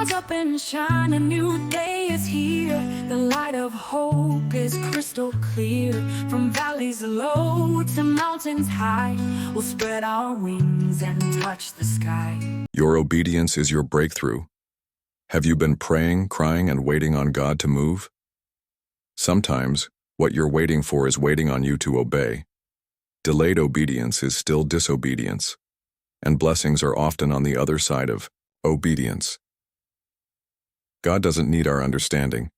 Rise up and shine, a new day is here. The light of hope is crystal clear. From valleys low to mountains high, we'll spread our wings and touch the sky. Your obedience is your breakthrough. Have you been praying, crying, and waiting on God to move? Sometimes, what you're waiting for is waiting on you to obey. Delayed obedience is still disobedience, and blessings are often on the other side of obedience. God doesn't need our understanding.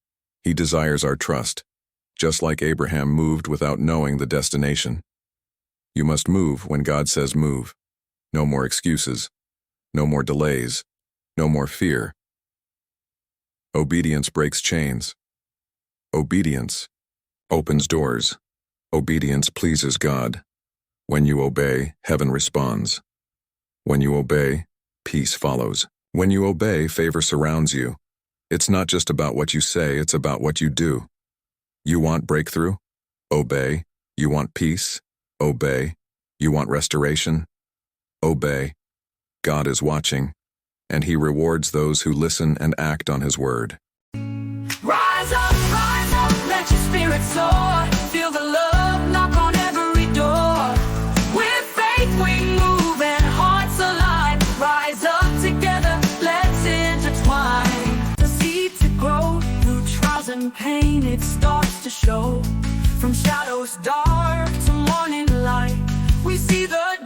He desires our trust, just like Abraham moved without knowing the destination. You must move when God says move. No more excuses. No more delays. No more fear. Obedience breaks chains. Obedience opens doors. Obedience pleases God. When you obey, heaven responds. When you obey, peace follows. When you obey, favor surrounds you. It's not just about what you say, it's about what you do. You want breakthrough? Obey. You want peace? Obey. You want restoration? Obey. God is watching, and He rewards those who listen and act on His word. Rise up, let your spirit soar. Feel the love knock on every door. With faith we move and hearts align. Rise up together, let's intertwine. The seed to grow through trials and pain, it starts to show. From shadows dark to morning light, we see the